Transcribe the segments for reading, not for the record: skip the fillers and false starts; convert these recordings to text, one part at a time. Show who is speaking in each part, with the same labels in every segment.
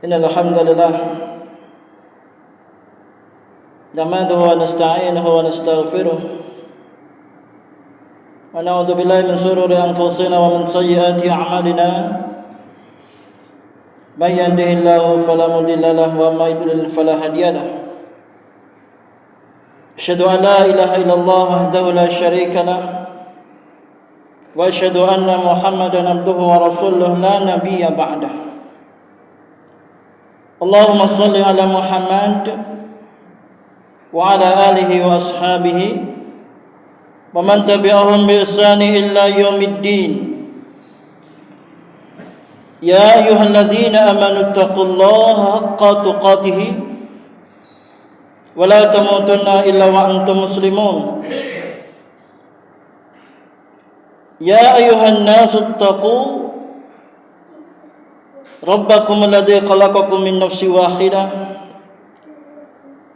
Speaker 1: Innal hamdalillah nahmaduhu wa nasta'inuhu wa nastaghfiruh wa na'udzu billahi min shururi anfusina wa min sayyiati a'malina may yahdihillahu fala mudilla lahu wa may yudlil fala hadiya lahu asyhadu an la ilaha illallah wahdahu la syarika lahu wa asyhadu anna Muhammadan abduhu wa rasuluhu la nabiyya ba'dahu. Allahumma shalli ala Muhammad wa ala alihi wa ashabihi wa man tabi'ahum bi ihsani illa yaumiddin. Ya ayyuhalladzina amanu taqullaha haqqa tuqatih wa la tamutunna illa wa antum muslimun. Ya ayyuhan nasu taqu rabbakum alladzi khalaqakum min nafsin wahidah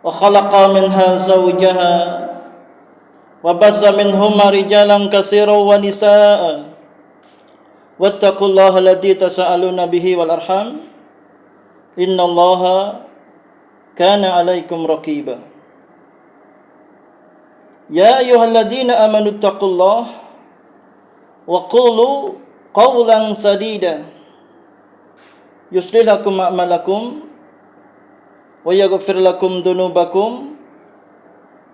Speaker 1: wa khalaqa minha zawjaha wa bassa minhuma rijalan katsiran wa nisaa wattaqullaha alladzi tasaaluna bihi wal arham innallaha kana 'alaikum raqiba. Ya ayyuhalladzina amanu taqullaha wa qulu qawlan sadida yuslih lakum a'malakum wa yaghfir lakum dhunubakum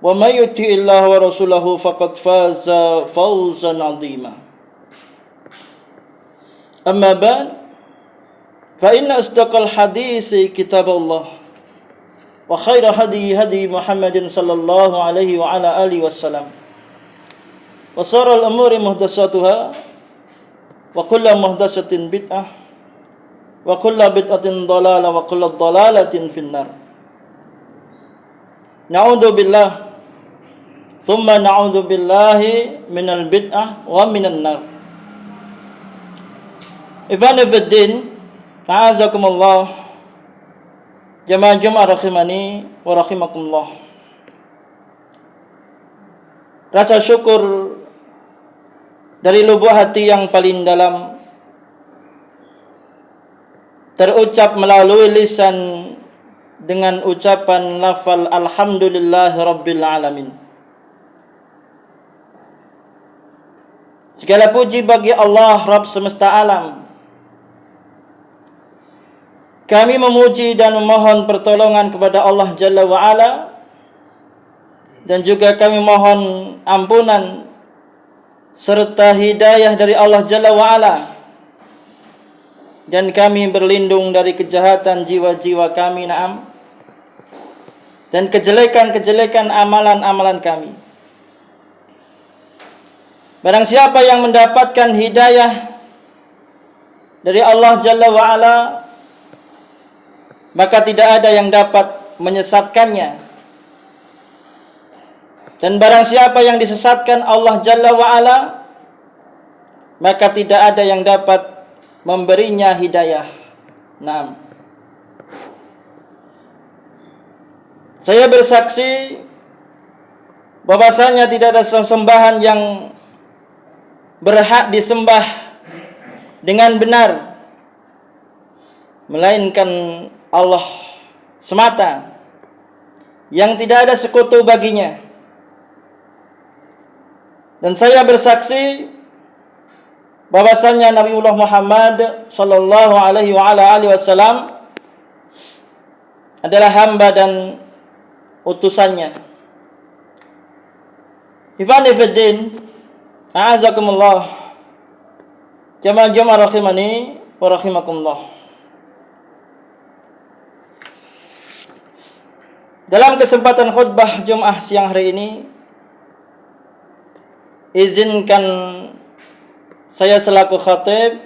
Speaker 1: wa may yuti'illaha wa rasulahu faqad faza fawzan 'azima. Amma ba'd, fa inna asdaqal haditsi kitabullah wa khaira hadi Muhammadin sallallahu alaihi wa ala alihi wasallam wa sharral umuri muhdatsatuha wa kullu muhdatsatin bid'ah wa kullu bid'atin dhalalah wa kullu dhalalatin finnar. Na'udzu billah thumma na'udzu billahi minal bid'ah wa minan nar. Ibn Fiddin, a'azakumullah, jamaah Jumat rahimani wa rahimakumullah. Rasa syukur dari lubuk hati yang paling dalam terucap melalui lisan dengan ucapan lafal alhamdulillah rabbil alamin. Segala puji bagi Allah Rabb semesta alam. Kami memuji dan memohon pertolongan kepada Allah Jalla wa Ala, dan juga kami mohon ampunan serta hidayah dari Allah Jalla wa Ala, dan kami berlindung dari kejahatan jiwa-jiwa kami, na'am, dan kejelekan-kejelekan amalan-amalan kami. Barang siapa yang mendapatkan hidayah dari Allah Jalla wa Ala, maka tidak ada yang dapat menyesatkannya. Dan barang siapa yang disesatkan Allah Jalla wa Ala, maka tidak ada yang dapat memberinya hidayah. Naam. Saya bersaksi bahwasanya tidak ada sembahan yang berhak disembah dengan benar melainkan Allah semata, yang tidak ada sekutu baginya. Dan saya bersaksi bahwasanya Nabiullah Muhammad sallallahu alaihi wa ala alihi wasallam adalah hamba dan utusannya. Ibn Fiddin, a'azakumullah, jamaah Jumat rahimani wa rahimakumullah. Dalam kesempatan khutbah Jumat siang hari ini, izinkan saya selaku khatib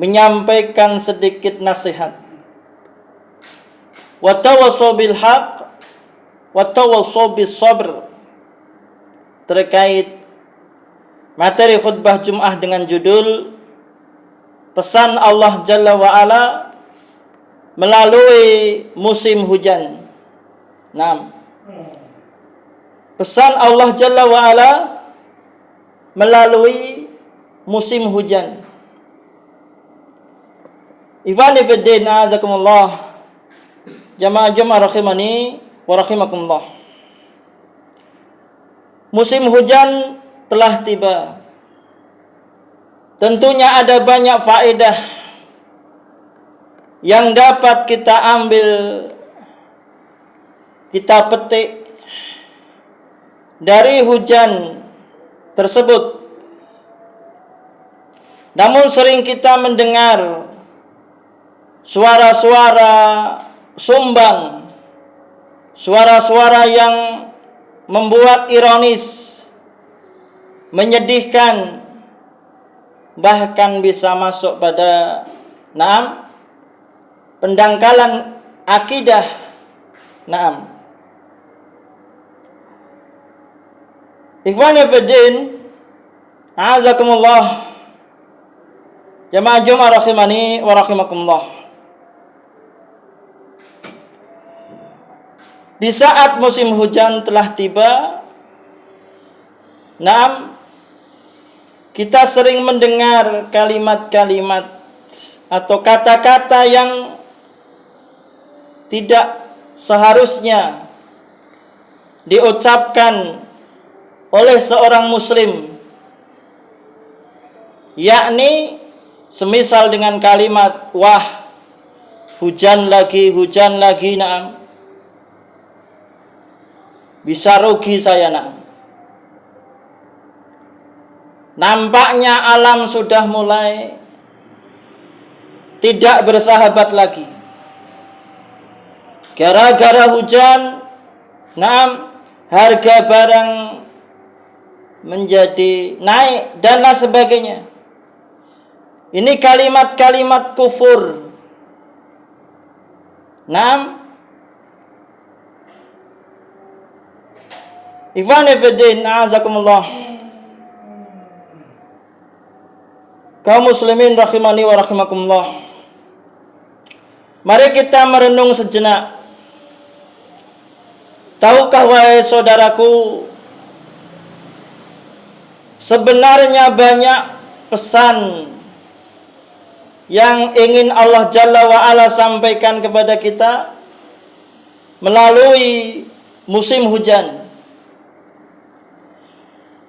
Speaker 1: menyampaikan sedikit nasihat. Wa tawassaw bil haqq wa tawassaw bis sabr, terkait materi khutbah Jumat dengan judul pesan Allah Jalla wa Ala melalui musim hujan. Naam. Pesan Allah Jalla wa Ala melalui musim hujan. Ikhwani fiddin, a'azakumullah. Jamaah Jumat rahimani wa rahimakumullah. Musim hujan telah tiba. Tentunya ada banyak faedah yang dapat kita ambil, kita petik dari hujan tersebut. Namun sering kita mendengar suara-suara sumbang, suara-suara yang membuat ironis, menyedihkan, bahkan bisa masuk pada pendangkalan akidah. Ikhwani fiddin, a'azakumullah. Jamaah Jumat rahimani wa rahimakumullah. Di saat musim hujan telah tiba, kita sering mendengar kalimat-kalimat atau kata-kata yang tidak seharusnya diucapkan oleh seorang muslim, yakni semisal dengan kalimat, wah, hujan lagi, bisa rugi saya, nampaknya alam sudah mulai tidak bersahabat lagi. Gara-gara hujan, harga barang menjadi naik dan lain sebagainya. Ini kalimat-kalimat kufur. Ikhwani fiddin, a'azakumullah. Kaum muslimin rahimani wa rahimakumullah. Mari kita merenung sejenak. Tahukah wahai saudaraku, sebenarnya banyak pesan yang ingin Allah Jalla wa'ala sampaikan kepada kita melalui musim hujan.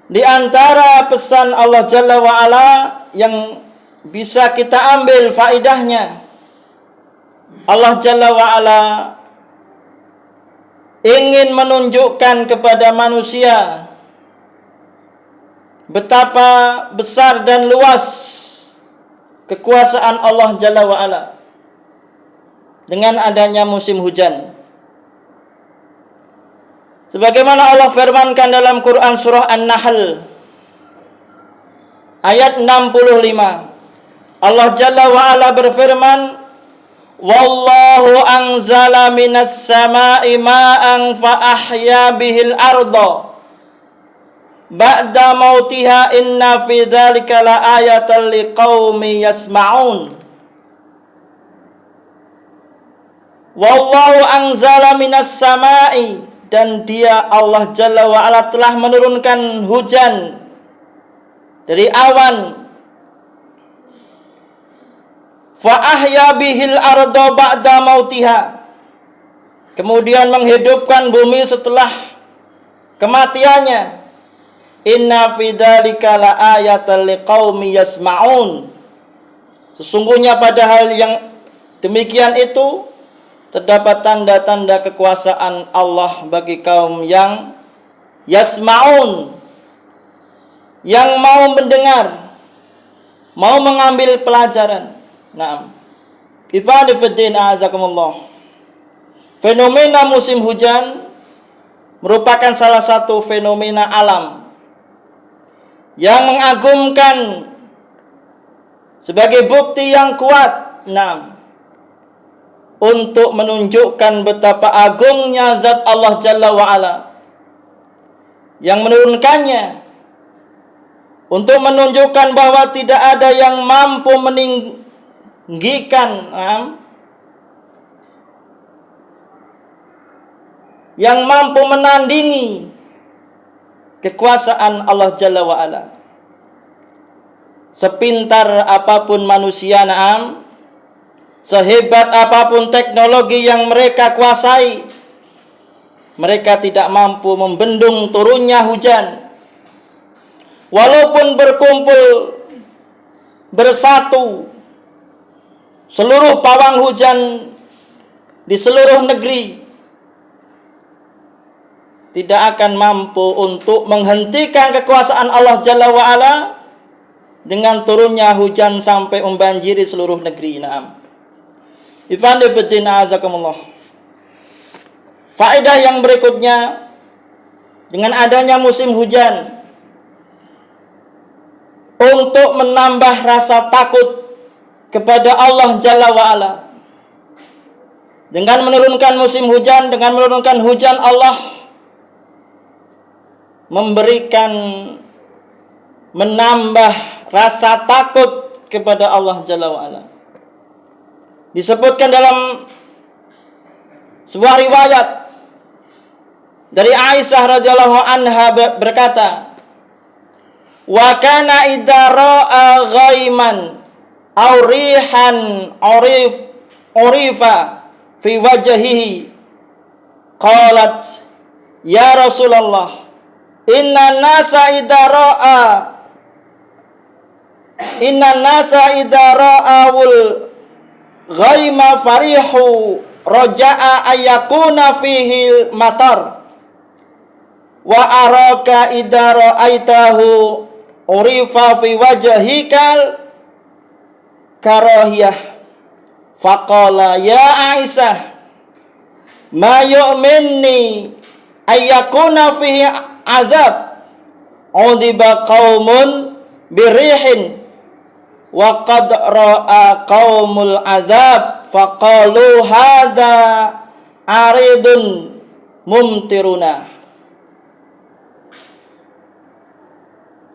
Speaker 1: Di antara pesan Allah Jalla wa'ala yang bisa kita ambil faedahnya, Allah Jalla wa'ala ingin menunjukkan kepada manusia betapa besar dan luas kekuasaan Allah Jalla wa'ala dengan adanya musim hujan. Sebagaimana Allah firmankan dalam Quran surah An-Nahl ayat 65. Allah Jalla wa'ala berfirman, wallahu anzala minas sama'i ma'an fa ahya bihil arda ba'da mautiha inna fi dzalika la ayatan liqaumi yasma'un. Wallahu anzala minas sama'i, dan dia Allah Jalla wa'ala telah menurunkan hujan dari awan, fa ahya bihil arda ba'da mautiha, kemudian menghidupkan bumi setelah kematiannya. Inna fi dzalika la ayatan liqaumi yasma'un, sesungguhnya pada hal yang demikian itu terdapat tanda-tanda kekuasaan Allah bagi kaum yang yasma'un, yang mau mendengar, mau mengambil pelajaran. Ikhwani fiddin, a'azakumullah. Fenomena musim hujan merupakan salah satu fenomena alam yang mengagumkan sebagai bukti yang kuat untuk menunjukkan betapa agungnya zat Allah Jalla wa'ala yang menurunkannya, untuk menunjukkan bahwa tidak ada yang mampu meninggikan, yang mampu menandingi kekuasaan Allah Jalla wa'ala. Sepintar apapun manusia, sehebat apapun teknologi yang mereka kuasai, mereka tidak mampu membendung turunnya hujan. Walaupun berkumpul bersatu seluruh pawang hujan di seluruh negeri, tidak akan mampu untuk menghentikan kekuasaan Allah Jalla wa'ala dengan turunnya hujan sampai membanjiri seluruh negeri. Naam. Ifan fiddin azakumullah. Faedah yang berikutnya, dengan adanya musim hujan, untuk menambah rasa takut kepada Allah Jalla wa'ala, dengan menurunkan musim hujan, dengan menurunkan hujan, Allah memberikan, menambah rasa takut kepada Allah Jalla wa'ala. Disebutkan dalam sebuah riwayat dari Aisyah radhiyallahu anha berkata, wa kana idza ra'a ghaiman aw rihan urifa fi wajhihi qalat ya Rasulullah inna nasa idza ra'awul ghaima farihu raja'a ayakuna fihi matar wa araka idza ra'aitahu urifa fi wajhikal karahiyah faqala ya Aisyah ma yu'minni ayakuna fihi azab udiba qaumun birihin wa qad ra'a qaumul azab faqalu hadza aridun mumtiruna.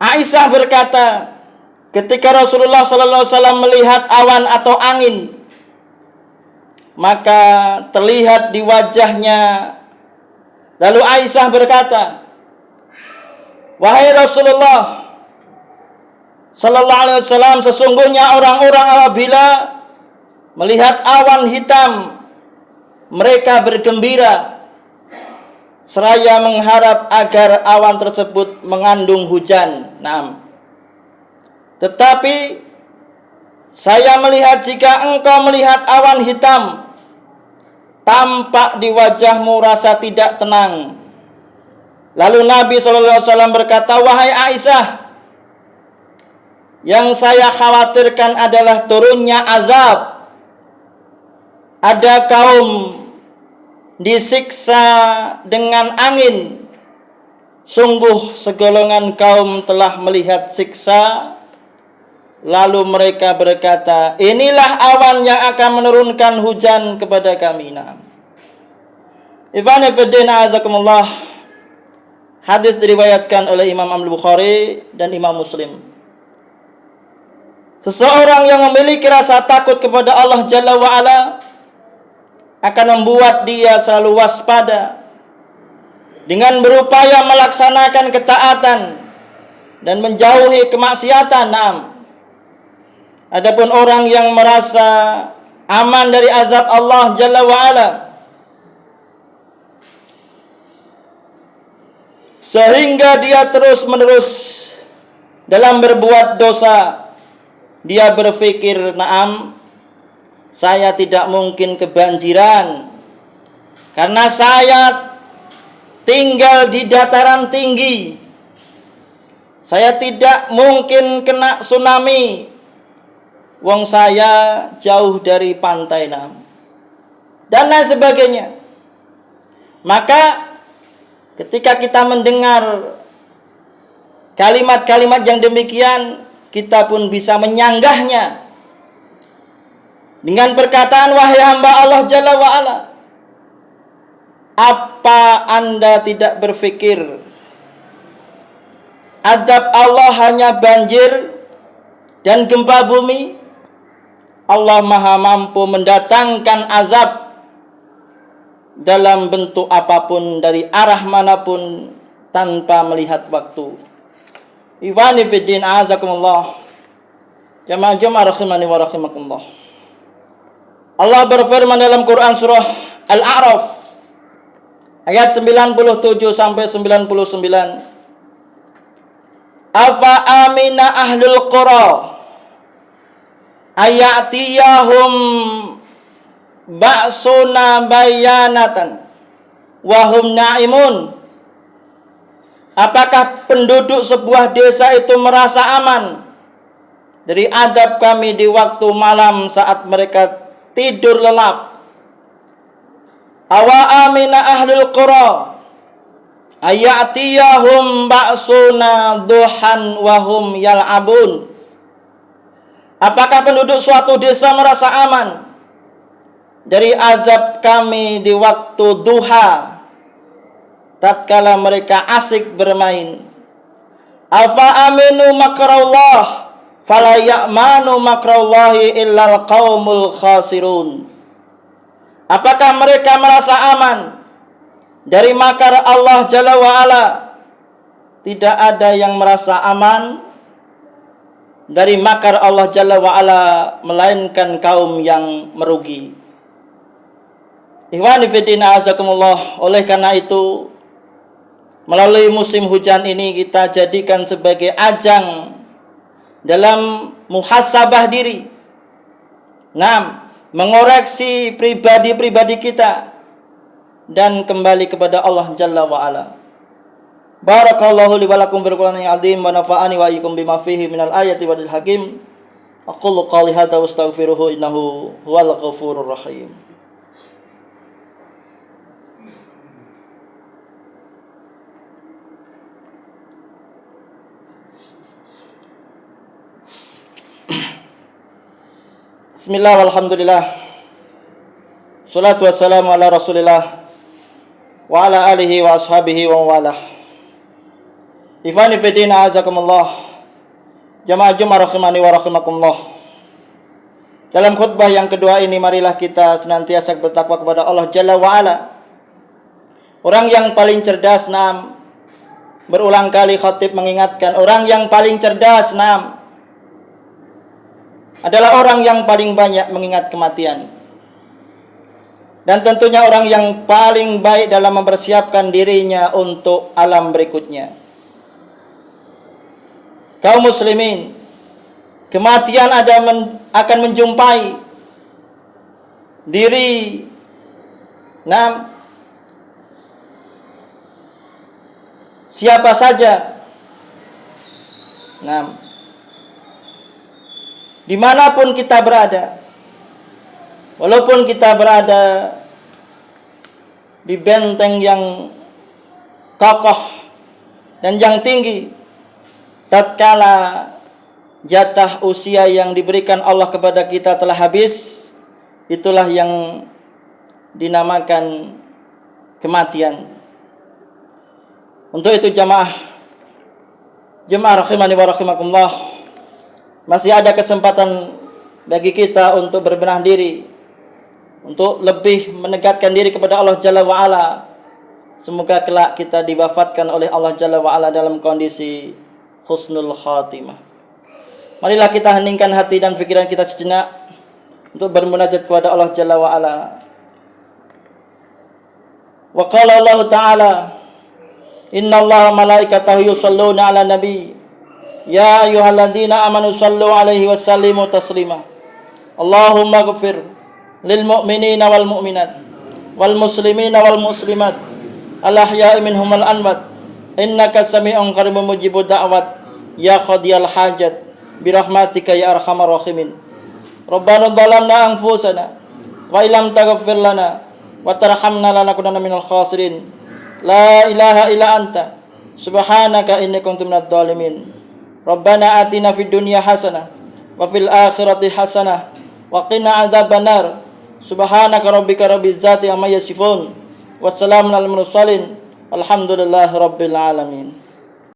Speaker 1: Aisyah berkata, ketika Rasulullah sallallahu alaihi wasallam melihat awan atau angin, maka terlihat di wajahnya. Lalu Aisyah berkata, wahai Rasulullah sallallahu alaihi wasallam, sesungguhnya orang-orang apabila melihat awan hitam, mereka bergembira seraya mengharap agar awan tersebut mengandung hujan. Naam. Tetapi saya melihat jika engkau melihat awan hitam, tampak di wajahmu rasa tidak tenang. Lalu Nabi SAW berkata, wahai Aisyah, yang saya khawatirkan adalah turunnya azab. Ada kaum disiksa dengan angin. Sungguh segolongan kaum telah melihat siksa. Lalu mereka berkata, inilah awan yang akan menurunkan hujan kepada kami. Ibn Fiddin azakumullah. Hadis diriwayatkan oleh Imam Al-Bukhari dan Imam Muslim. Seseorang yang memiliki rasa takut kepada Allah Jalla wa'ala akan membuat dia selalu waspada dengan berupaya melaksanakan ketaatan dan menjauhi kemaksiatan. Naam. Adapun orang yang merasa aman dari azab Allah Jalla wa'ala, sehingga dia terus-menerus dalam berbuat dosa, dia berpikir, naam, saya tidak mungkin kebanjiran karena saya tinggal di dataran tinggi. Saya tidak mungkin kena tsunami, wong saya jauh dari pantai, naam, dan lain sebagainya. Maka ketika kita mendengar kalimat-kalimat yang demikian, kita pun bisa menyanggahnya dengan perkataan, wahai hamba Allah Jalla wa'ala, apa Anda tidak berpikir azab Allah hanya banjir dan gempa bumi? Allah maha mampu mendatangkan azab dalam bentuk apapun dari arah manapun tanpa melihat waktu. Iwani fiddin azakumullah. Jamaah rahimani wa rahimakumullah. Allah berfirman dalam Quran surah Al-A'raf ayat 97 sampai 99. Afa amina ahlul qura ayatiyahum ba'suna bayanatan wahum na'imun. Apakah penduduk sebuah desa itu merasa aman dari azab kami di waktu malam saat mereka tidur lelap? Awa amina ahlul qura ayatiyahum ba'suna duhan wahum yal'abun. Apakah penduduk suatu desa merasa aman dari azab kami di waktu duha tatkala mereka asik bermain? Afa aminu makrallah fala ya'manu makrallahi illal qaumul khasirun. Apakah mereka merasa aman dari makar Allah Jalla wa'ala? Tidak ada yang merasa aman dari makar Allah Jalla wa'ala melainkan kaum yang merugi. Ikhwani fiddin a'azakumullah. Oleh karena itu, melalui musim hujan ini kita jadikan sebagai ajang dalam muhasabah diri. Mengoreksi pribadi-pribadi kita dan kembali kepada Allah Jalla wa'ala. Barakallahu li wa lakum bil Qur'anil azim wa nafa'ani wa iyyakum bima fihi minal ayati wal hakim. Aqulu qali hadza wa astaghfiruhu innahu huwal ghafurur rahim. Bismillah walhamdulillah. Salatu wassalamu ala Rasulillah wa ala alihi wa ashabihi wa walah. Ikhwani fiddin a'azakumullah. Jamaah Jumat rahimani wa rahimakumullah. Dalam khutbah yang kedua ini, marilah kita senantiasa bertakwa kepada Allah Jalla wa'ala. Orang yang paling cerdas, berulang kali khatib mengingatkan, orang yang paling cerdas, adalah orang yang paling banyak mengingat kematian. Dan tentunya orang yang paling baik dalam mempersiapkan dirinya untuk alam berikutnya. Kaum muslimin, kematian akan menjumpai diri siapa saja. Dimanapun kita berada, walaupun kita berada di benteng yang kokoh dan yang tinggi, tatkala jatah usia yang diberikan Allah kepada kita telah habis, itulah yang dinamakan kematian. Untuk itu jamaah rahimani wa rahimakumullah, masih ada kesempatan bagi kita untuk berbenah diri, untuk lebih menegakkan diri kepada Allah Jalla wa'ala. Semoga kelak kita diwafatkan oleh Allah Jalla wa'ala dalam kondisi husnul khatimah. Marilah kita heningkan hati dan pikiran kita sejenak untuk bermunajat kepada Allah Jalla wa'ala. Wa qala Allah Ta'ala, Inna Allah malaikatahu yusalluna ala nabi Ya ayyuhalladzina amanu sallu alaihi wa sallimu taslima. Allahumma ghfir lil mu'minina wal mu'minat wal muslimina wal muslimat al ahya'i minhum al anwat innaka sami'un qaribun mujibud da'wat ya qadiyal hajat birahmatika ya arhamar rahimin. Rabbana dhalamna anfusana wa illam taghfir lana wa tarhamna lanakunanna minal khasirin. La ilaha illa anta subhanaka inni kuntu minadh dhalimin. Rabbana atina fid dunya hasanah wa fil akhirati hasanah wa qina adzabannar. Subhanaka rabbika rabbil izzati amma yasifun. Wassalamun alal mursalin. Alhamdulillahi rabbil alamin.